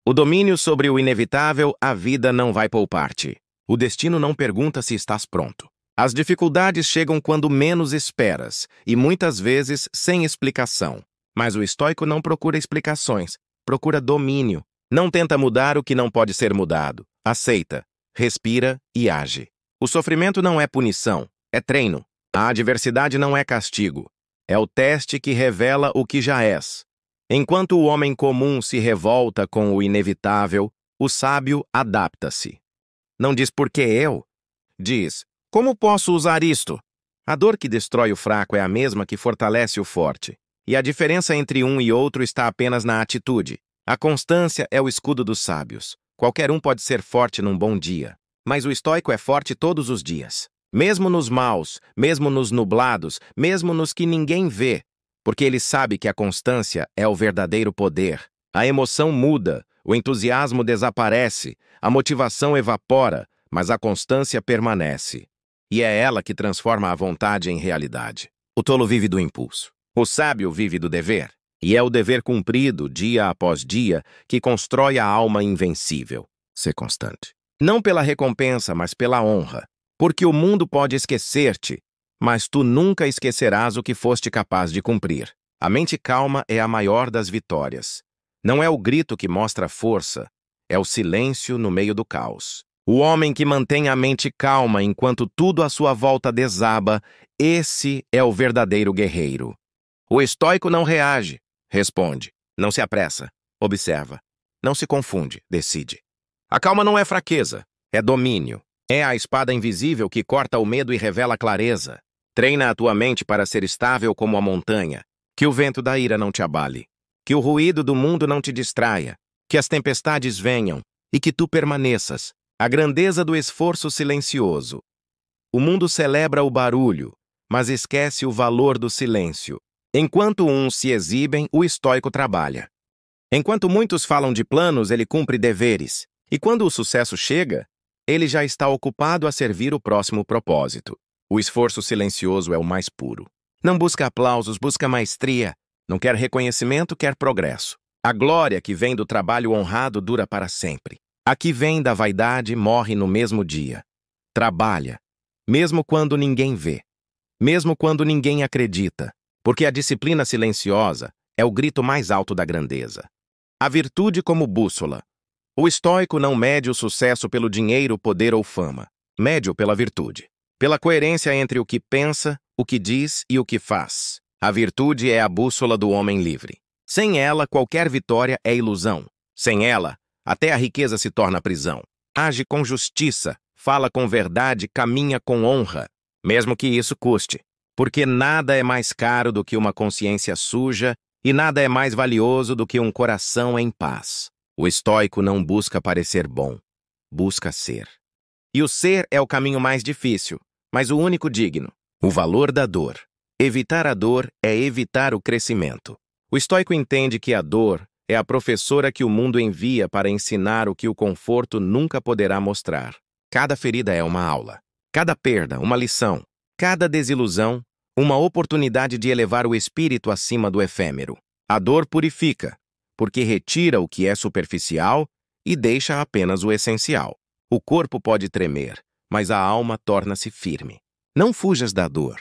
O domínio sobre o inevitável, a vida não vai poupar-te. O destino não pergunta se estás pronto. As dificuldades chegam quando menos esperas, e muitas vezes sem explicação. Mas o estoico não procura explicações, procura domínio. Não tenta mudar o que não pode ser mudado. Aceita, respira e age. O sofrimento não é punição, é treino. A adversidade não é castigo, é o teste que revela o que já és. Enquanto o homem comum se revolta com o inevitável, o sábio adapta-se. Não diz por que eu? Diz, como posso usar isto? A dor que destrói o fraco é a mesma que fortalece o forte. E a diferença entre um e outro está apenas na atitude. A constância é o escudo dos sábios. Qualquer um pode ser forte num bom dia, mas o estoico é forte todos os dias. Mesmo nos maus, mesmo nos nublados, mesmo nos que ninguém vê, porque ele sabe que a constância é o verdadeiro poder. A emoção muda, o entusiasmo desaparece, a motivação evapora, mas a constância permanece. E é ela que transforma a vontade em realidade. O tolo vive do impulso. O sábio vive do dever. E é o dever cumprido, dia após dia, que constrói a alma invencível. Ser constante. Não pela recompensa, mas pela honra. Porque o mundo pode esquecer-te, mas tu nunca esquecerás o que foste capaz de cumprir. A mente calma é a maior das vitórias. Não é o grito que mostra força, é o silêncio no meio do caos. O homem que mantém a mente calma enquanto tudo à sua volta desaba, esse é o verdadeiro guerreiro. O estoico não reage, responde. Não se apressa, observa. Não se confunde, decide. A calma não é fraqueza, é domínio. É a espada invisível que corta o medo e revela a clareza. Treina a tua mente para ser estável como a montanha. Que o vento da ira não te abale. Que o ruído do mundo não te distraia. Que as tempestades venham e que tu permaneças. A grandeza do esforço silencioso. O mundo celebra o barulho, mas esquece o valor do silêncio. Enquanto uns se exibem, o estoico trabalha. Enquanto muitos falam de planos, ele cumpre deveres. E quando o sucesso chega, ele já está ocupado a servir o próximo propósito. O esforço silencioso é o mais puro. Não busca aplausos, busca maestria. Não quer reconhecimento, quer progresso. A glória que vem do trabalho honrado dura para sempre. A que vem da vaidade morre no mesmo dia. Trabalha, mesmo quando ninguém vê. Mesmo quando ninguém acredita. Porque a disciplina silenciosa é o grito mais alto da grandeza. A virtude como bússola. O estoico não mede o sucesso pelo dinheiro, poder ou fama. Mede-o pela virtude. Pela coerência entre o que pensa, o que diz e o que faz. A virtude é a bússola do homem livre. Sem ela, qualquer vitória é ilusão. Sem ela, até a riqueza se torna prisão. Age com justiça, fala com verdade, caminha com honra, mesmo que isso custe. Porque nada é mais caro do que uma consciência suja e nada é mais valioso do que um coração em paz. O estoico não busca parecer bom, busca ser. E o ser é o caminho mais difícil, mas o único digno. O valor da dor. Evitar a dor é evitar o crescimento. O estoico entende que a dor é a professora que o mundo envia para ensinar o que o conforto nunca poderá mostrar. Cada ferida é uma aula. Cada perda, uma lição. Cada desilusão, uma oportunidade de elevar o espírito acima do efêmero. A dor purifica, porque retira o que é superficial e deixa apenas o essencial. O corpo pode tremer, mas a alma torna-se firme. Não fujas da dor.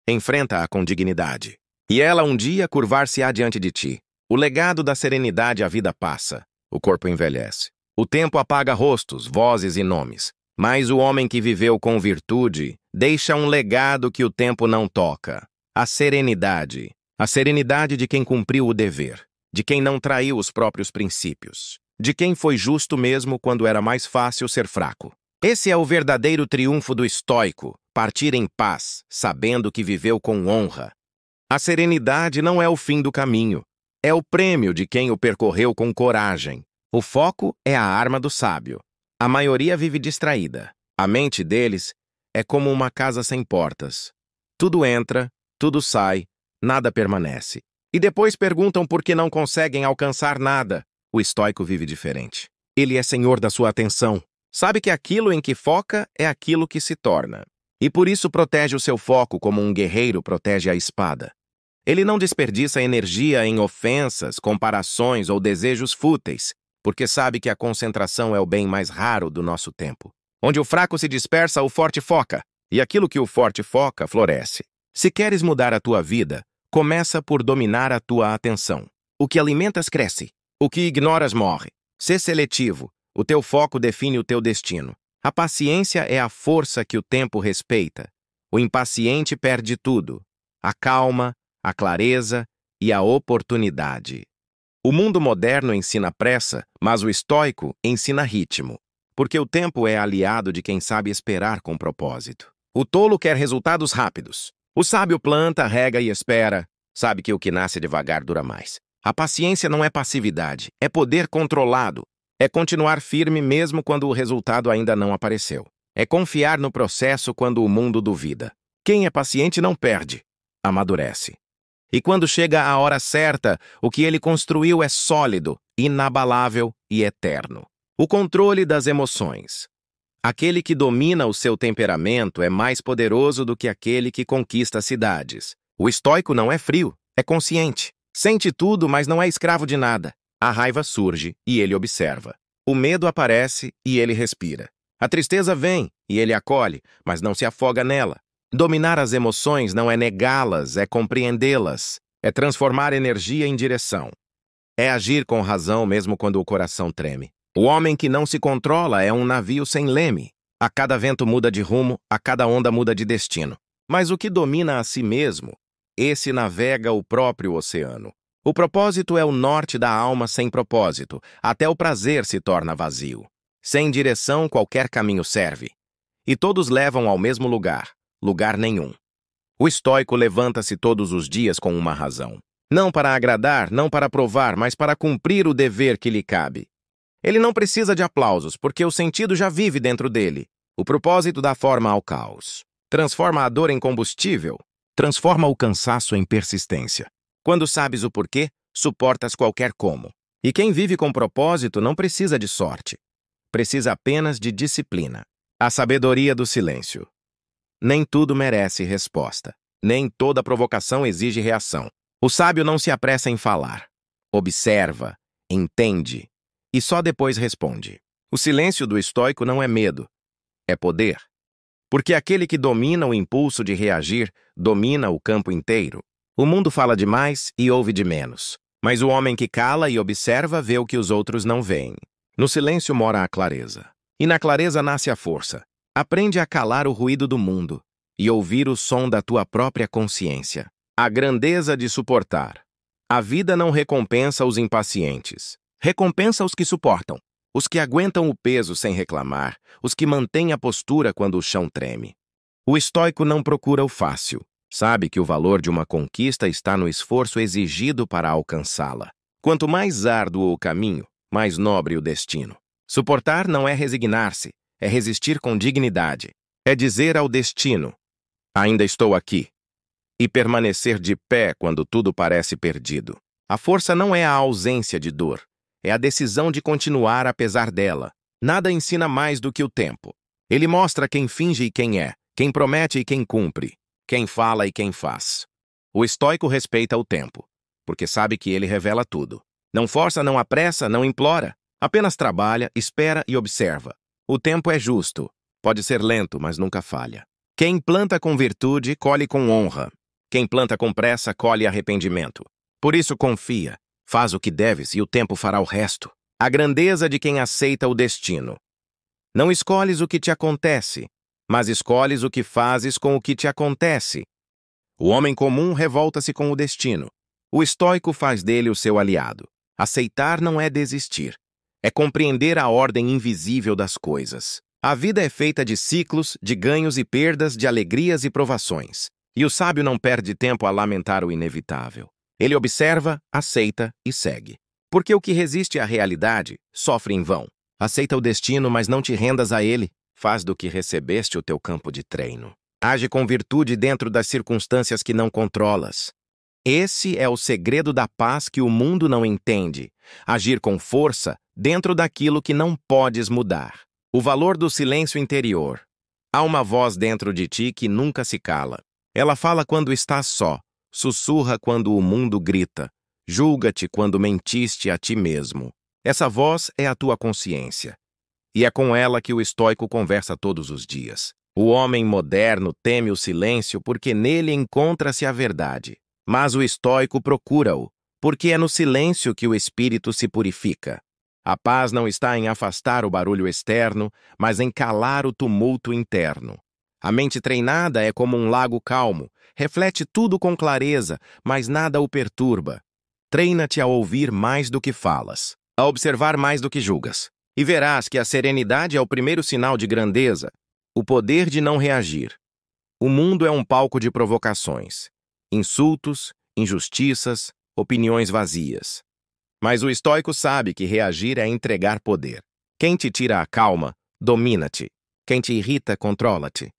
Enfrenta-a com dignidade. E ela um dia curvar-se-á diante de ti. O legado da serenidade a vida passa. O corpo envelhece. O tempo apaga rostos, vozes e nomes. Mas o homem que viveu com virtude deixa um legado que o tempo não toca. A serenidade. A serenidade de quem cumpriu o dever. De quem não traiu os próprios princípios. De quem foi justo mesmo quando era mais fácil ser fraco. Esse é o verdadeiro triunfo do estoico, partir em paz, sabendo que viveu com honra. A serenidade não é o fim do caminho, é o prêmio de quem o percorreu com coragem. O foco é a arma do sábio. A maioria vive distraída. A mente deles é como uma casa sem portas. Tudo entra, tudo sai, nada permanece. E depois perguntam por que não conseguem alcançar nada. O estoico vive diferente. Ele é senhor da sua atenção. Sabe que aquilo em que foca é aquilo que se torna. E por isso protege o seu foco como um guerreiro protege a espada. Ele não desperdiça energia em ofensas, comparações ou desejos fúteis. porque sabe que a concentração é o bem mais raro do nosso tempo. Onde o fraco se dispersa, o forte foca, e aquilo que o forte foca floresce. Se queres mudar a tua vida, começa por dominar a tua atenção. O que alimentas cresce, o que ignoras morre. Sê seletivo, o teu foco define o teu destino. A paciência é a força que o tempo respeita. O impaciente perde tudo: a calma, a clareza e a oportunidade. O mundo moderno ensina pressa, mas o estoico ensina ritmo, porque o tempo é aliado de quem sabe esperar com propósito. O tolo quer resultados rápidos. O sábio planta, rega e espera. Sabe que o que nasce devagar dura mais. A paciência não é passividade, é poder controlado. É continuar firme mesmo quando o resultado ainda não apareceu. É confiar no processo quando o mundo duvida. Quem é paciente não perde, amadurece. E quando chega a hora certa, o que ele construiu é sólido, inabalável e eterno. O controle das emoções. Aquele que domina o seu temperamento é mais poderoso do que aquele que conquista cidades. O estoico não é frio, é consciente. Sente tudo, mas não é escravo de nada. A raiva surge e ele observa. O medo aparece e ele respira. A tristeza vem e ele acolhe, mas não se afoga nela. Dominar as emoções não é negá-las, é compreendê-las. É transformar energia em direção. É agir com razão mesmo quando o coração treme. O homem que não se controla é um navio sem leme. A cada vento muda de rumo, a cada onda muda de destino. Mas o que domina a si mesmo, esse navega o próprio oceano. O propósito é o norte da alma sem propósito, até o prazer se torna vazio. Sem direção, qualquer caminho serve. E todos levam ao mesmo lugar, lugar nenhum. O estoico levanta-se todos os dias com uma razão. Não para agradar, não para provar, mas para cumprir o dever que lhe cabe. Ele não precisa de aplausos, porque o sentido já vive dentro dele. O propósito dá forma ao caos. Transforma a dor em combustível. Transforma o cansaço em persistência. Quando sabes o porquê, suportas qualquer como. E quem vive com propósito não precisa de sorte. Precisa apenas de disciplina. A sabedoria do silêncio. Nem tudo merece resposta. Nem toda provocação exige reação. O sábio não se apressa em falar. Observa, entende e só depois responde. O silêncio do estoico não é medo, é poder. Porque aquele que domina o impulso de reagir, domina o campo inteiro. O mundo fala demais e ouve de menos. Mas o homem que cala e observa vê o que os outros não veem. No silêncio mora a clareza. E na clareza nasce a força. Aprende a calar o ruído do mundo e ouvir o som da tua própria consciência. A grandeza de suportar. A vida não recompensa os impacientes. Recompensa os que suportam. Os que aguentam o peso sem reclamar. Os que mantêm a postura quando o chão treme. O estoico não procura o fácil. Sabe que o valor de uma conquista está no esforço exigido para alcançá-la. Quanto mais árduo o caminho, mais nobre o destino. Suportar não é resignar-se, é resistir com dignidade. É dizer ao destino: ainda estou aqui. E permanecer de pé quando tudo parece perdido. A força não é a ausência de dor, é a decisão de continuar apesar dela. Nada ensina mais do que o tempo. Ele mostra quem finge e quem é, quem promete e quem cumpre. Quem fala e quem faz. O estoico respeita o tempo, porque sabe que ele revela tudo. Não força, não apressa, não implora. Apenas trabalha, espera e observa. O tempo é justo. Pode ser lento, mas nunca falha. Quem planta com virtude, colhe com honra. Quem planta com pressa, colhe arrependimento. Por isso confia, faz o que deves e o tempo fará o resto. A grandeza de quem aceita o destino. Não escolhes o que te acontece, mas escolhes o que fazes com o que te acontece. O homem comum revolta-se com o destino. O estoico faz dele o seu aliado. Aceitar não é desistir. É compreender a ordem invisível das coisas. A vida é feita de ciclos, de ganhos e perdas, de alegrias e provações. E o sábio não perde tempo a lamentar o inevitável. Ele observa, aceita e segue. Porque o que resiste à realidade sofre em vão. Aceita o destino, mas não te rendas a ele. Faz do que recebeste o teu campo de treino. Age com virtude dentro das circunstâncias que não controlas. Esse é o segredo da paz que o mundo não entende. Agir com força dentro daquilo que não podes mudar. O valor do silêncio interior. Há uma voz dentro de ti que nunca se cala. Ela fala quando estás só, sussurra quando o mundo grita, julga-te quando mentiste a ti mesmo. Essa voz é a tua consciência. E é com ela que o estoico conversa todos os dias. O homem moderno teme o silêncio porque nele encontra-se a verdade. Mas o estoico procura-o, porque é no silêncio que o espírito se purifica. A paz não está em afastar o barulho externo, mas em calar o tumulto interno. A mente treinada é como um lago calmo, reflete tudo com clareza, mas nada o perturba. Treina-te a ouvir mais do que falas, a observar mais do que julgas. E verás que a serenidade é o primeiro sinal de grandeza, o poder de não reagir. O mundo é um palco de provocações, insultos, injustiças, opiniões vazias. Mas o estoico sabe que reagir é entregar poder. Quem te tira a calma, domina-te. Quem te irrita, controla-te.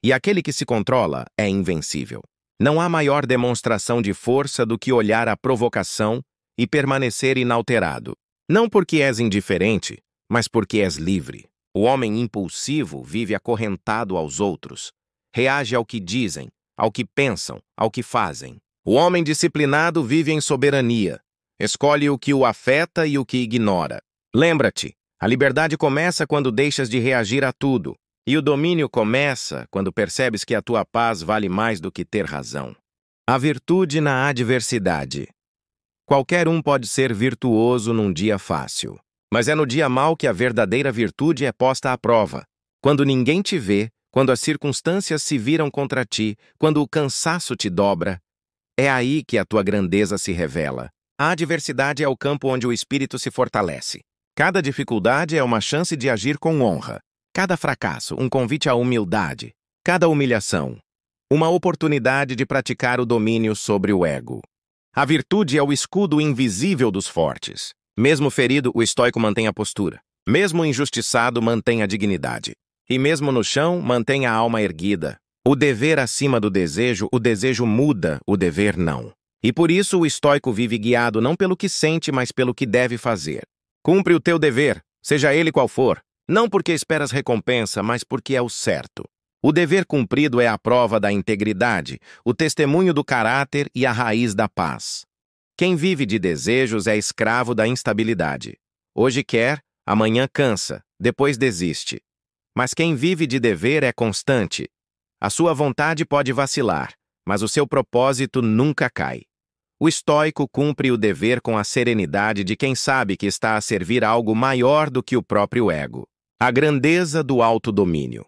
E aquele que se controla é invencível. Não há maior demonstração de força do que olhar a provocação e permanecer inalterado. Não porque és indiferente, mas porque és livre. O homem impulsivo vive acorrentado aos outros. Reage ao que dizem, ao que pensam, ao que fazem. O homem disciplinado vive em soberania. Escolhe o que o afeta e o que ignora. Lembra-te, a liberdade começa quando deixas de reagir a tudo. E o domínio começa quando percebes que a tua paz vale mais do que ter razão. A virtude na adversidade. Qualquer um pode ser virtuoso num dia fácil. Mas é no dia mau que a verdadeira virtude é posta à prova. Quando ninguém te vê, quando as circunstâncias se viram contra ti, quando o cansaço te dobra, é aí que a tua grandeza se revela. A adversidade é o campo onde o espírito se fortalece. Cada dificuldade é uma chance de agir com honra. Cada fracasso, um convite à humildade. Cada humilhação, uma oportunidade de praticar o domínio sobre o ego. A virtude é o escudo invisível dos fortes. Mesmo ferido, o estoico mantém a postura. Mesmo injustiçado, mantém a dignidade. E mesmo no chão, mantém a alma erguida. O dever acima do desejo, o desejo muda, o dever não. E por isso o estoico vive guiado não pelo que sente, mas pelo que deve fazer. Cumpre o teu dever, seja ele qual for, não porque esperas recompensa, mas porque é o certo. O dever cumprido é a prova da integridade, o testemunho do caráter e a raiz da paz. Quem vive de desejos é escravo da instabilidade. Hoje quer, amanhã cansa, depois desiste. Mas quem vive de dever é constante. A sua vontade pode vacilar, mas o seu propósito nunca cai. O estoico cumpre o dever com a serenidade de quem sabe que está a servir a algo maior do que o próprio ego. A grandeza do autodomínio.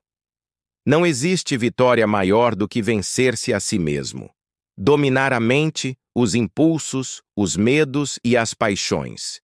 Não existe vitória maior do que vencer-se a si mesmo. Dominar a mente, os impulsos, os medos e as paixões.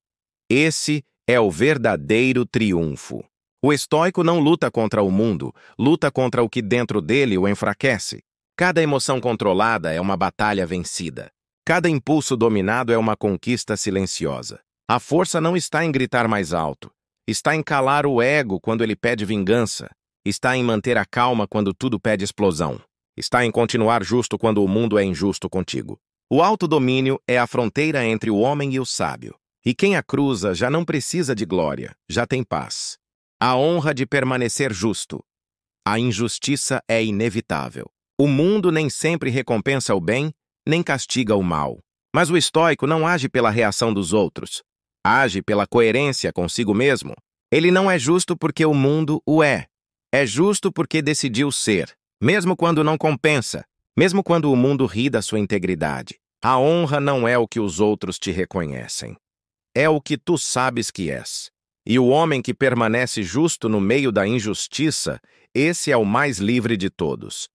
Esse é o verdadeiro triunfo. O estoico não luta contra o mundo, luta contra o que dentro dele o enfraquece. Cada emoção controlada é uma batalha vencida. Cada impulso dominado é uma conquista silenciosa. A força não está em gritar mais alto. Está em calar o ego quando ele pede vingança. Está em manter a calma quando tudo pede explosão. Está em continuar justo quando o mundo é injusto contigo. O autodomínio é a fronteira entre o homem e o sábio. E quem a cruza já não precisa de glória, já tem paz. A honra de permanecer justo. A injustiça é inevitável. O mundo nem sempre recompensa o bem, nem castiga o mal. Mas o estoico não age pela reação dos outros. Age pela coerência consigo mesmo. Ele não é justo porque o mundo o é. É justo porque decidiu ser, mesmo quando não compensa, mesmo quando o mundo ri da sua integridade. A honra não é o que os outros te reconhecem. É o que tu sabes que és. E o homem que permanece justo no meio da injustiça, esse é o mais livre de todos.